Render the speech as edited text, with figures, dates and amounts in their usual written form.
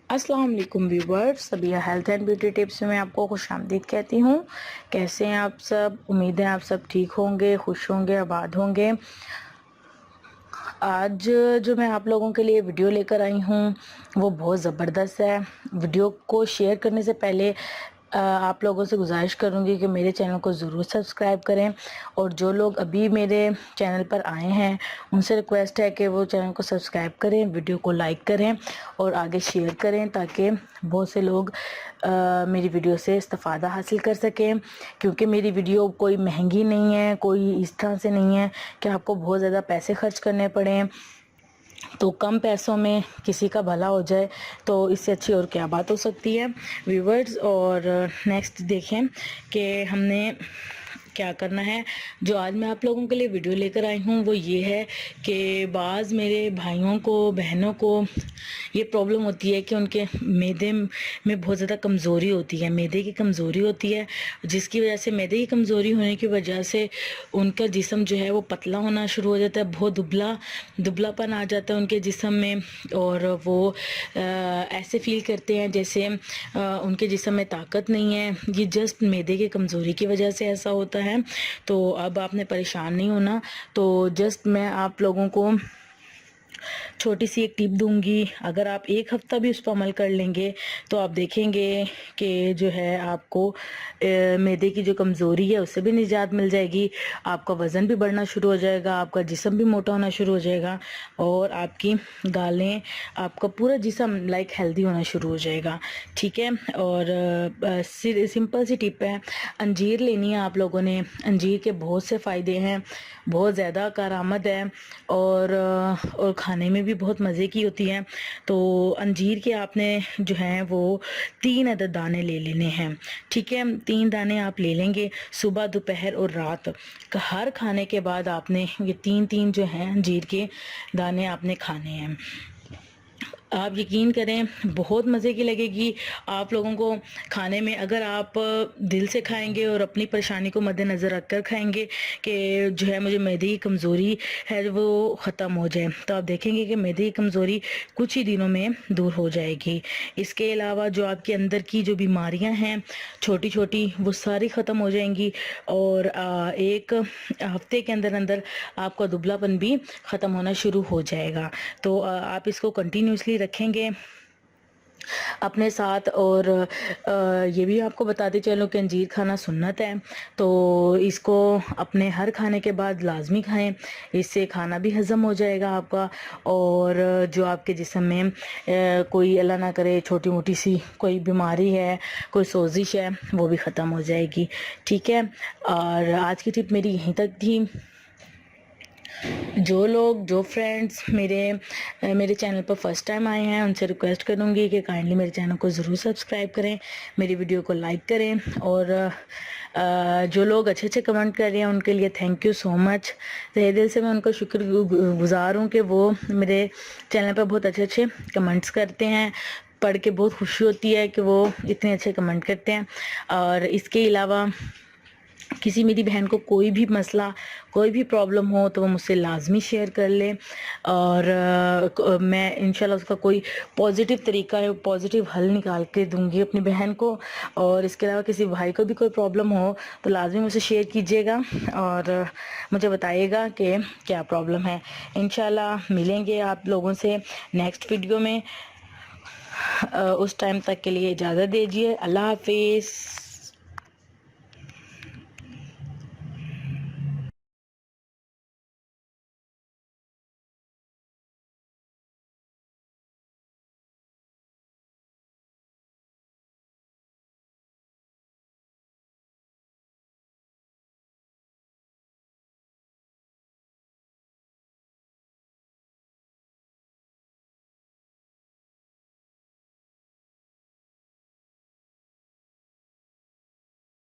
السلام علیکم viewers, Sabiya health and beauty tips میں آپ کو خوش آمدید کہتی ہوں۔ کیسے ہیں آپ سب؟ امید ہے آپ سب ٹھیک ہوں گے، خوش ہوں گے، آباد ہوں گے۔ آج جو میں آپ لوگوں کے لیے ویڈیو لے کر آئی ہوں وہ بہت زبردست ہے۔ ویڈیو کو شیئر کرنے سے پہلے آپ لوگوں سے گزارش کروں گی کہ میرے چینل کو ضرور سبسکرائب کریں، اور جو لوگ ابھی میرے چینل پر آئے ہیں ان سے ریکویسٹ ہے کہ وہ چینل کو سبسکرائب کریں، ویڈیو کو لائک کریں اور آگے شیئر کریں تاکہ بہت سے لوگ میری ویڈیو سے استفادہ حاصل کر سکیں، کیونکہ میری ویڈیو کوئی مہنگی نہیں ہے، کوئی اس طرح سے نہیں ہے کہ آپ کو بہت زیادہ پیسے خرچ کرنے پڑیں تو کم پیسوں میں کسی کا بھلا ہو جائے، تو اس سے اچھی اور کیا بات ہو سکتی ہے ویورز۔ اور نیکسٹ دیکھیں کہ ہم نے کیا کرنا ہے۔ جو آج میں آپ لوگوں کے لیے ویڈیو لے کر آئی ہوں وہ یہ ہے کہ بعض میرے بھائیوں کو، بہنوں کو یہ پرابلم ہوتی ہے کہ ان کے معدے میں بہت زیادہ کمزوری ہوتی ہے، معدے کی کمزوری ہوتی ہے، جس کی وجہ سے معدے کی کمزوری ہونے کی وجہ سے ان کا جسم جو ہے وہ پتلا ہونا شروع ہو جاتا ہے، بہت دبلا پن آ جاتا ہے ان کے جسم میں، اور وہ ایسے فیل کرتے ہیں جیسے ان کے جسم میں طاقت نہیں ہے۔ یہ جسٹ معدے کی کمزوری کی وجہ سے ایسا ہوتا ہے، تو اب آپ نے پریشان نہیں ہونا۔ تو جسٹ میں آپ لوگوں کو چھوٹی سی ایک ٹپ دوں گی، اگر آپ ایک ہفتہ بھی اس پر عمل کر لیں گے تو آپ دیکھیں گے کہ جو ہے آپ کو معدے کی جو کمزوری ہے اس سے بھی نجات مل جائے گی، آپ کا وزن بھی بڑھنا شروع ہو جائے گا، آپ کا جسم بھی موٹا ہونا شروع ہو جائے گا، اور آپ کی گالیں، آپ کا پورا جسم ہیلدی ہونا شروع ہو جائے گا، ٹھیک ہے۔ اور سمپل سی ٹپ ہے، انجیر لینی ہے آپ لوگوں نے۔ انجیر کے بہت سے فائدے ہیں، بہت زیادہ کارآمد ہے، اور کھانے میں بھی بہت مزے کی ہوتی ہے۔ تو انجیر کے آپ نے جو ہیں وہ 3 عدد دانے لے لینے ہیں، ٹھیک ہے۔ 3 دانے آپ لے لیں گے، صبح، دوپہر اور رات، ہر کھانے کے بعد آپ نے یہ 3 جو ہیں انجیر کے دانے آپ نے کھانے ہیں۔ آپ یقین کریں بہت مزے کی لگے گی آپ لوگوں کو کھانے میں، اگر آپ دل سے کھائیں گے اور اپنی پریشانی کو مد نظر رکھ کر کھائیں گے کہ جو ہے مجھے معدے کی کمزوری ہے وہ ختم ہو جائے، تو آپ دیکھیں گے کہ معدے کی کمزوری کچھ ہی دنوں میں دور ہو جائے گی۔ اس کے علاوہ جو آپ کے اندر کی جو بیماریاں ہیں چھوٹی چھوٹی وہ ساری ختم ہو جائیں گی، اور ایک ہفتے کے اندر آپ کا دبلا پن بھی ختم ہونا شروع ہو جائے گا۔ تو آپ اس کو کنٹینیوسلی رکھیں گے اپنے ساتھ، اور یہ بھی آپ کو بتاتے چلو کہ انجیر کھانا سنت ہے، تو اس کو اپنے ہر کھانے کے بعد لازمی کھائیں، اس سے کھانا بھی ہضم ہو جائے گا آپ کا، اور جو آپ کے جسم میں کوئی اللہ نہ کرے چھوٹی موٹی سی کوئی بیماری ہے، کوئی سوزش ہے، وہ بھی ختم ہو جائے گی، ٹھیک ہے۔ اور آج کی ٹپ میری یہیں تک تھی۔ جو فرینڈز میرے چینل پر فرسٹ ٹائم آئے ہیں ان سے ریکویسٹ کروں گی کہ کائنڈلی میرے چینل کو ضرور سبسکرائب کریں، میری ویڈیو کو لائک کریں، اور جو لوگ اچھے اچھے کمنٹ کر رہے ہیں ان کے لیے تھینک یو سو مچ۔ تہہ دل سے میں ان کا شکر گزار ہوں کہ وہ میرے چینل پر بہت اچھے اچھے کمنٹس کرتے ہیں، پڑھ کے بہت خوشی ہوتی ہے کہ وہ اتنے اچھے کمنٹ کرتے ہیں۔ اور اس کے علاوہ کسی میری بہن کو کوئی بھی مسئلہ، کوئی بھی پرابلم ہو تو وہ مجھ سے لازمی شیئر کر لے، اور میں انشاءاللہ اس کا کوئی پازیٹیو طریقہ ہے، پازیٹیو حل نکال کے دوں گی اپنی بہن کو۔ اور اس کے علاوہ کسی بھائی کو بھی کوئی پرابلم ہو تو لازمی مجھ سے شیئر کیجیے گا اور مجھے بتائیے گا کہ کیا پرابلم ہے۔ انشاءاللہ ملیں گے آپ لوگوں سے نیکسٹ ویڈیو میں، اس ٹائم تک کے لیے اجازت دیجیے، اللہ حافظ۔